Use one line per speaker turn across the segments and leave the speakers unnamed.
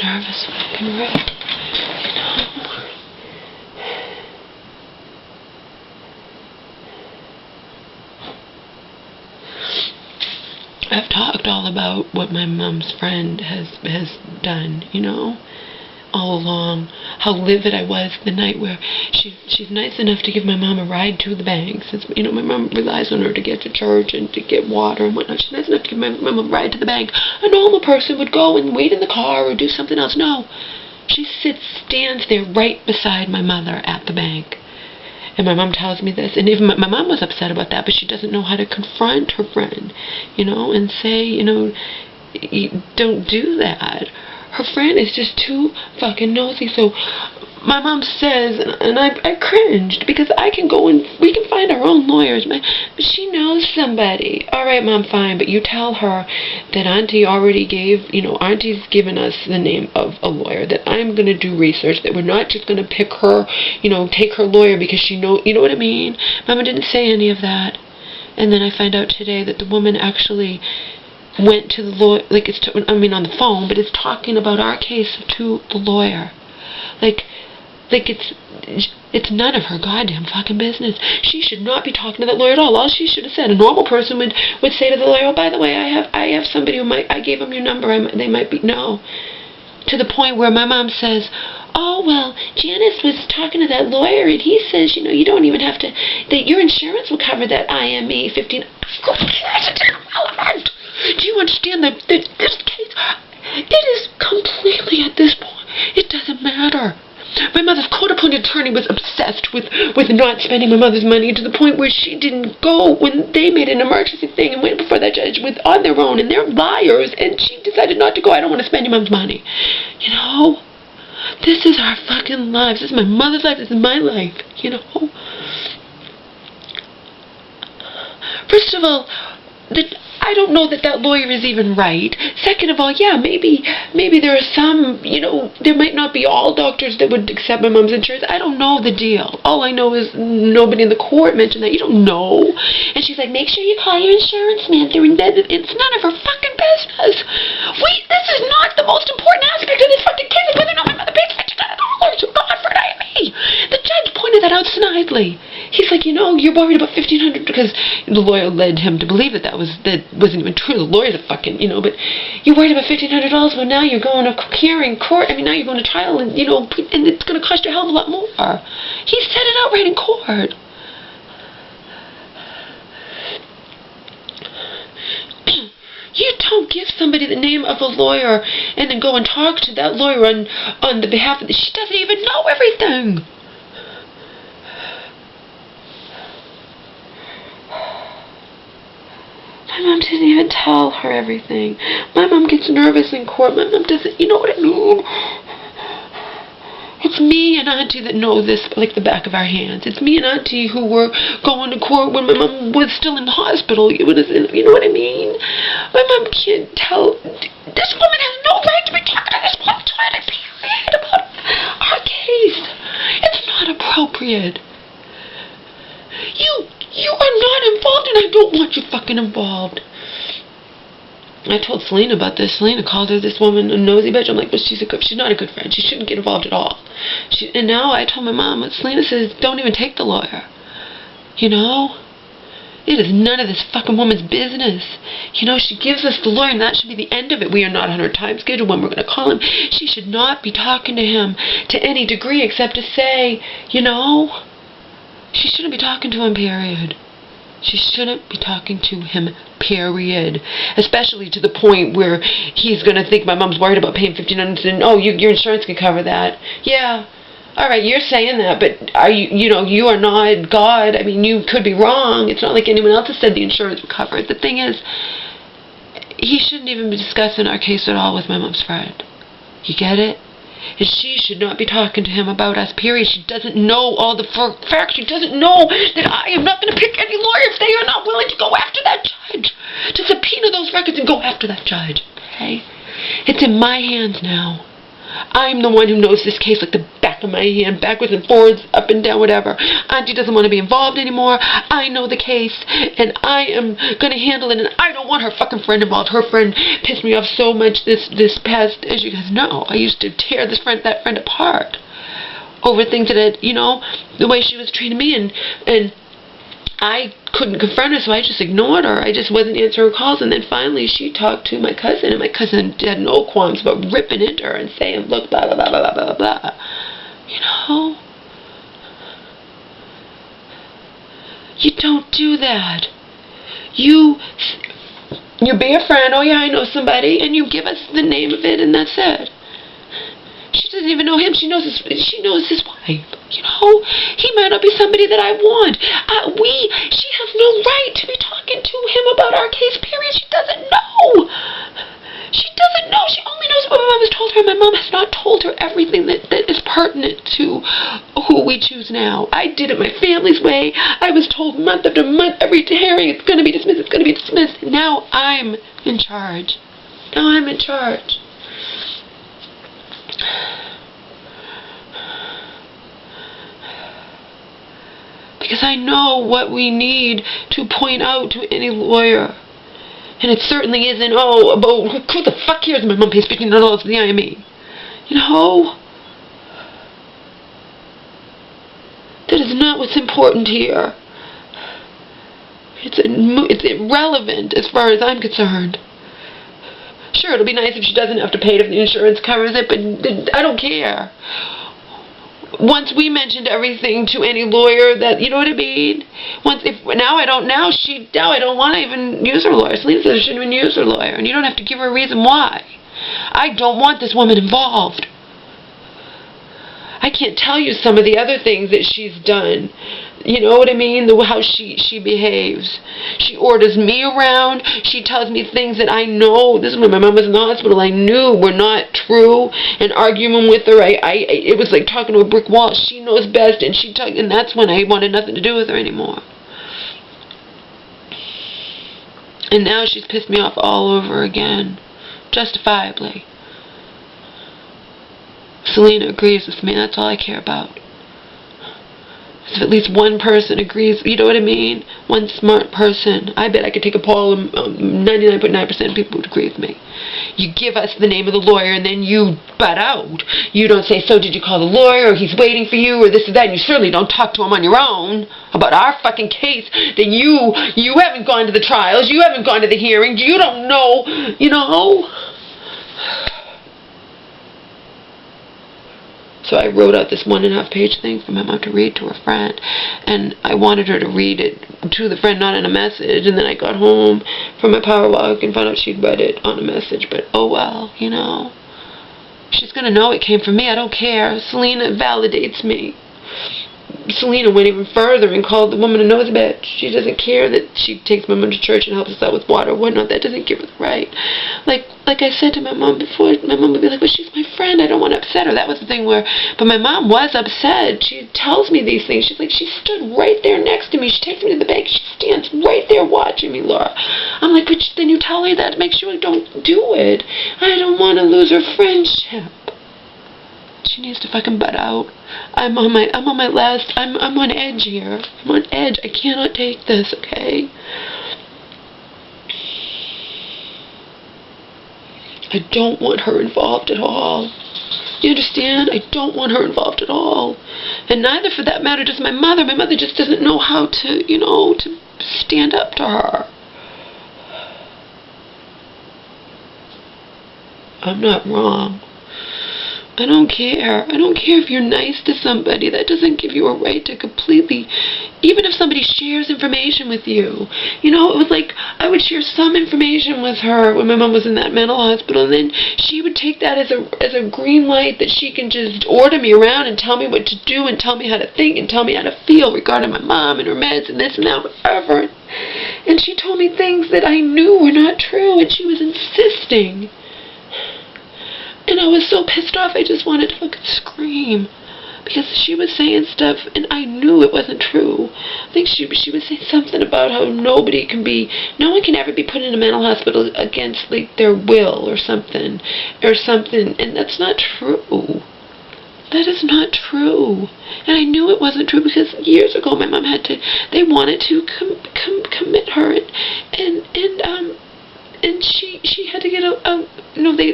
Nervous fucking wreck, you know? I've talked all about what my mom's friend has done, you know, all along. How livid I was the night where she's nice enough to give my mom a ride to the bank. Since, you know, my mom relies on her to get to church and to get water and whatnot. She's nice enough to give my mom a ride to the bank. A normal person would go and wait in the car or do something else. No. She stands there right beside my mother at the bank. And my mom tells me this, and even my mom was upset about that, but she doesn't know how to confront her friend, you know, and say, you know, don't do that. Her friend is just too fucking nosy. So my mom says, and I cringed, because I can go and we can find our own lawyers. But she knows somebody. All right, Mom, fine, but you tell her that Auntie already gave, you know, Auntie's given us the name of a lawyer, that I'm going to do research, that we're not just going to pick her, you know, take her lawyer because she knows, you know what I mean? Mama didn't say any of that. And then I find out today that the woman actually went to the lawyer, like on the phone, but it's talking about our case to the lawyer. Like it's none of her goddamn fucking business. She should not be talking to that lawyer at all. All she should have said, a normal person would say to the lawyer, oh, by the way, I have somebody who I gave them your number, they might be, no. To the point where my mom says, oh, well, Janice was talking to that lawyer, and he says, you know, you don't even have to, that your insurance will cover that IME 15. Of course, it's irrelevant. Do you understand that this case, it is completely, at this point, it doesn't matter. My mother's court-appointed attorney was obsessed with not spending my mother's money, to the point where she didn't go when they made an emergency thing and went before that judge on their own, and they're liars, and she decided not to go. I don't want to spend your mom's money. You know? This is our fucking lives. This is my mother's life. This is my life. You know? First of all, I don't know that lawyer is even right. Second of all, yeah, maybe there are some, you know, there might not be all doctors that would accept my mom's insurance. I don't know the deal. All I know is nobody in the court mentioned that. You don't know. And she's like, make sure you call your insurance man. It's none of her fucking business. Wait, this is not the most important aspect of this fucking case, whether or not my mother paid $1,500 to God for an IME. The judge pointed that out snidely. He's like, you know, you're worried about $1,500 because the lawyer led him to believe that wasn't even true. The lawyer's a fucking, you know, but you're worried about $1,500. Well, now you're going to hearing court. I mean, now you're going to trial, and, you know, and it's going to cost you a hell of a lot more. He said it outright in court. You don't give somebody the name of a lawyer and then go and talk to that lawyer on the behalf of she doesn't even know everything. My mom didn't even tell her everything. My mom gets nervous in court. My mom doesn't, you know what I mean? It's me and Auntie that know this like the back of our hands. It's me and Auntie who were going to court when my mom was still in the hospital. You know what I mean? My mom can't tell. This woman has no right to be talking to this woman period about our case. It's not appropriate. You are not involved, and I don't want you fucking involved. I told Selena about this. Selena called her this woman a nosy bitch. I'm like, but she's not a good friend. She shouldn't get involved at all. And now I told my mom, what Selena says, don't even take the lawyer. You know? It is none of this fucking woman's business. You know, she gives us the lawyer, and that should be the end of it. We are not on her time schedule when we're going to call him. She should not be talking to him to any degree except to say, you know, she shouldn't be talking to him, period. She shouldn't be talking to him, period. Especially to the point where he's going to think my mom's worried about paying $1,500 and, oh, your insurance can cover that. Yeah. All right, you're saying that, but are you know, you are not God. I mean, you could be wrong. It's not like anyone else has said the insurance would cover it. The thing is, he shouldn't even be discussing our case at all with my mom's friend. You get it? And she should not be talking to him about us, period. She doesn't know all the facts. She doesn't know that I am not going to pick any lawyer if they are not willing to go after that judge. To subpoena those records and go after that judge. Okay? It's in my hands now. I'm the one who knows this case like the back back of my hand, backwards and forwards, up and down, whatever. Auntie doesn't want to be involved anymore. I know the case, and I am going to handle it, and I don't want her fucking friend involved. Her friend pissed me off so much this past, as you guys know. I used to tear that friend apart over things that, you know, the way she was treating me, and I couldn't confront her, so I just ignored her. I just wasn't answering her calls, and then finally she talked to my cousin, and my cousin had no qualms about ripping into her and saying, look, blah, blah, blah, blah, blah, blah, blah. You know? You don't do that. You be a friend, oh yeah, I know somebody, and you give us the name of it, and that's it. She doesn't even know him. She knows his wife. You know, he might not be somebody that I want. She has no right to be talking to him about our case, period. She doesn't know. She doesn't know. She only knows what my mom has told her. My mom has not told her everything that is pertinent to who we choose now. I did it my family's way. I was told month after month, every hearing, it's going to be dismissed, it's going to be dismissed. Now I'm in charge. Now I'm in charge. Because I know what we need to point out to any lawyer. And it certainly isn't, oh, about who the fuck cares? My mom pays $15 for the IME. You know? That is not what's important here. It's irrelevant as far as I'm concerned. Sure, it'll be nice if she doesn't have to pay it if the insurance covers it, but I don't care. Once we mentioned everything to any lawyer that, you know what I mean? Now I don't want to even use her lawyer. Selena says I shouldn't even use her lawyer, and you don't have to give her a reason why. I don't want this woman involved. I can't tell you some of the other things that she's done. You know what I mean? How she behaves. She orders me around. She tells me things that I know. This is when my mom was in the hospital. I knew were not true. And arguing with her, it was like talking to a brick wall. She knows best, and that's when I wanted nothing to do with her anymore. And now she's pissed me off all over again, justifiably. Selena agrees with me. That's all I care about. If at least one person agrees, you know what I mean? One smart person. I bet I could take a poll and 99.9% of people would agree with me. You give us the name of the lawyer and then you butt out. You don't say, so did you call the lawyer, or he's waiting for you, or this or that, and you certainly don't talk to him on your own about our fucking case that you haven't gone to the trials, you haven't gone to the hearings, you don't know, you know? So I wrote out this 1.5-page thing for my mom to read to her friend, and I wanted her to read it to the friend, not in a message, and then I got home from my power walk and found out she'd read it on a message, but oh well, you know. She's gonna know it came from me, I don't care. Selena validates me. Selena went even further and called the woman a nosy bitch. She doesn't care that she takes my mom to church and helps us out with water or whatnot. That doesn't give her the right. Like I said to my mom before, my mom would be like, but she's my friend, I don't want to upset her. That was the thing where, but my mom was upset. She tells me these things. She's like, she stood right there next to me. She takes me to the bank. She stands right there watching me, Laura. I'm like, but then you tell her that to make sure I don't do it. I don't want to lose her friendship. She needs to fucking butt out. I'm on edge here. I'm on edge. I cannot take this, okay? I don't want her involved at all. You understand? I don't want her involved at all. And neither, for that matter, does my mother. My mother just doesn't know how to, you know, to stand up to her. I'm not wrong. I don't care. I don't care if you're nice to somebody. That doesn't give you a right to completely, even if somebody shares information with you. You know, it was like I would share some information with her when my mom was in that mental hospital, and then she would take that as a green light that she can just order me around and tell me what to do and tell me how to think and tell me how to feel regarding my mom and her meds and this and that, whatever. And she told me things that I knew were not true, and she was insisting. And I was so pissed off, I just wanted to fucking scream. Because she was saying stuff, and I knew it wasn't true. I think she was saying something about how no one can ever be put in a mental hospital against, like, their will or something. And that's not true. That is not true. And I knew it wasn't true because years ago my mom they wanted to commit her, and she had to get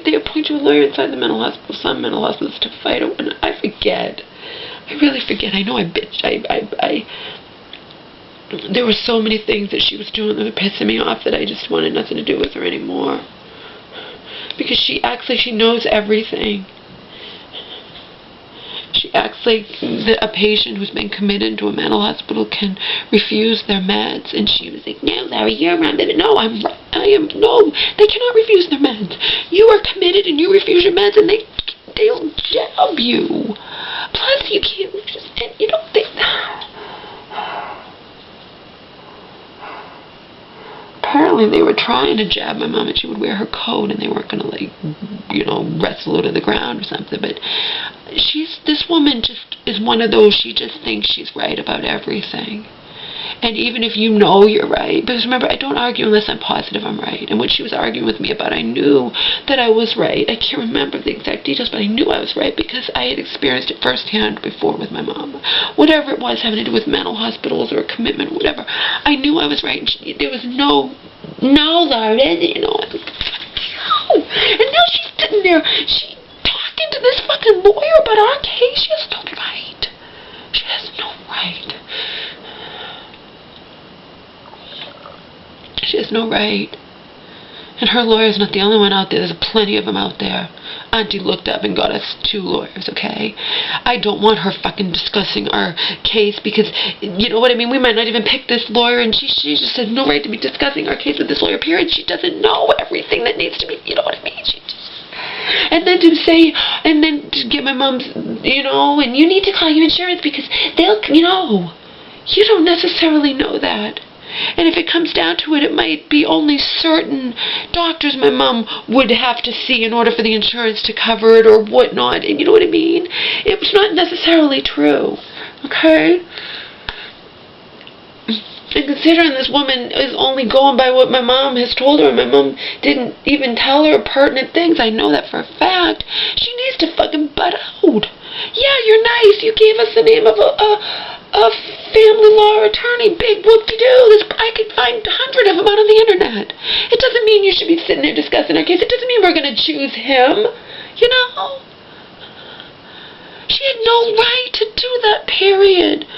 they appoint you a lawyer inside the mental hospital, some mental hospitals, to fight it. And I forget. I really forget. I know I bitched. There were so many things that she was doing that were pissing me off that I just wanted nothing to do with her anymore. Because she acts like she knows everything. She acts like a patient who's been committed to a mental hospital can refuse their meds. And she was like, no, Larry, you're wrong. No, no, they cannot refuse their meds. You are committed and you refuse your meds and they'll jab you. Plus, you can't just, and you don't think that. Apparently they were trying to jab my mom and she would wear her coat and they weren't going to, wrestle her to the ground or something. But this woman just is one of those, she just thinks she's right about everything. And even if you know you're right, because remember, I don't argue unless I'm positive I'm right. And what she was arguing with me about, I knew that I was right. I can't remember the exact details, but I knew I was right because I had experienced it firsthand before with my mom. Whatever it was having to do with mental hospitals or commitment or whatever, I knew I was right. And there was no, Laura, no. And now she's sitting there, she's talking to this fucking lawyer about our case. She has no right. She has no right. She has no right. And her lawyer's not the only one out there. There's plenty of them out there. Auntie looked up and got us 2 lawyers, okay? I don't want her fucking discussing our case because, you know what I mean? We might not even pick this lawyer, and she just has no right to be discussing our case with this lawyer, period. She doesn't know everything that needs to be, you know what I mean? And then to get my mom's, and you need to call your insurance because they'll, you don't necessarily know that. And if it comes down to it, it might be only certain doctors my mom would have to see in order for the insurance to cover it or whatnot. And you know what I mean? It's not necessarily true. Okay? And considering this woman is only going by what my mom has told her, and my mom didn't even tell her pertinent things, I know that for a fact, she needs to fucking butt out. Yeah, you're nice. You gave us the name of a family law attorney. Big whoop-de-doo. I could find 100 of them out on the internet. It doesn't mean you should be sitting there discussing our case. It doesn't mean we're going to choose him. She had no right to do that, period.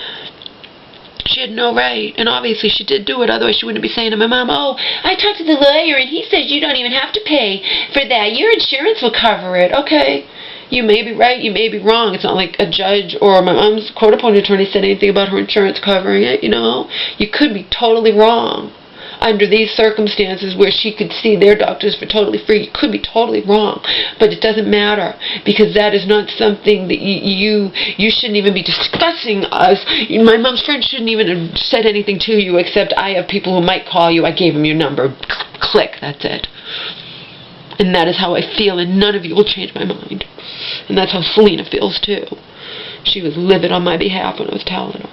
She had no right. And obviously she did do it. Otherwise she wouldn't be saying to my mom, oh, I talked to the lawyer and he says you don't even have to pay for that. Your insurance will cover it. Okay. You may be right, you may be wrong. It's not like a judge or my mom's court-appointed attorney said anything about her insurance covering it, You could be totally wrong. Under these circumstances where she could see their doctors for totally free, you could be totally wrong. But it doesn't matter because that is not something that you shouldn't even be discussing us. My mom's friend shouldn't even have said anything to you except I have people who might call you. I gave them your number. Click, that's it. And that is how I feel, and none of you will change my mind. And that's how Selena feels, too. She was livid on my behalf when I was telling her.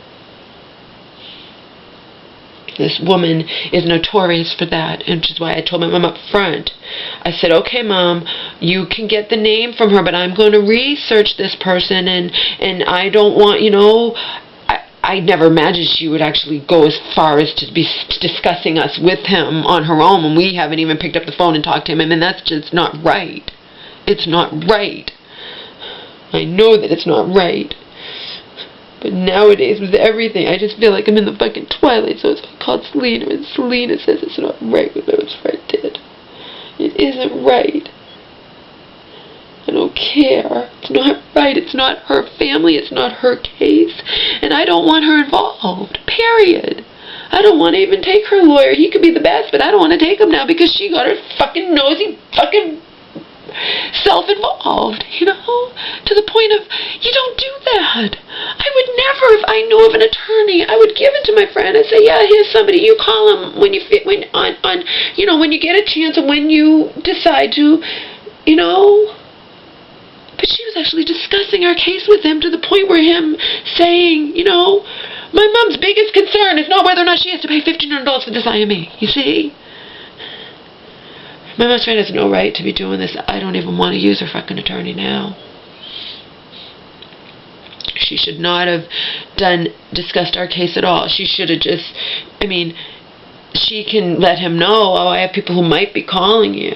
This woman is notorious for that, and which is why I told my mom up front. I said, okay, Mom, you can get the name from her, but I'm going to research this person, and I don't want, I never imagined she would actually go as far as to be discussing us with him on her own when we haven't even picked up the phone and talked to him. And that's just not right. It's not right. I know that it's not right. But nowadays, with everything, I just feel like I'm in the fucking twilight zone. So I called Selena, and Selena says it's not right what my friend did. It isn't right. I don't care. It's not right. It's not her family. It's not her case. And I don't want her involved. Period. I don't want to even take her lawyer. He could be the best, but I don't want to take him now because she got her fucking nosy fucking self-involved, to the point of, you don't do that. I would never, if I knew of an attorney, I would give it to my friend and say, yeah, here's somebody, you call him when you fit, when you get a chance and when you decide to, But she was actually discussing our case with him to the point where him saying, my mom's biggest concern is not whether or not she has to pay $1,500 for this IME. You see? My mom's friend has no right to be doing this. I don't even want to use her fucking attorney now. She should not have discussed our case at all. She should have just, I mean, she can let him know, oh, I have people who might be calling you.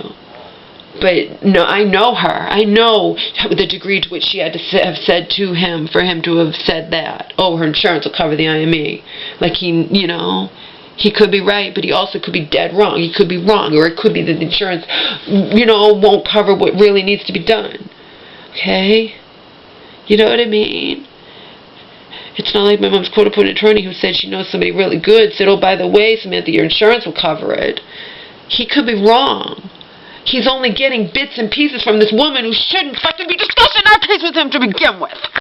But no, I know her. I know the degree to which she had to have said to him for him to have said that. Oh, her insurance will cover the IME. Like he could be right, but he also could be dead wrong. He could be wrong, or it could be that the insurance, won't cover what really needs to be done. Okay? You know what I mean? It's not like my mom's quote-unquote attorney who said she knows somebody really good, said, oh, by the way, Samantha, your insurance will cover it. He could be wrong. He's only getting bits and pieces from this woman who shouldn't fucking be discussing our case with him to begin with.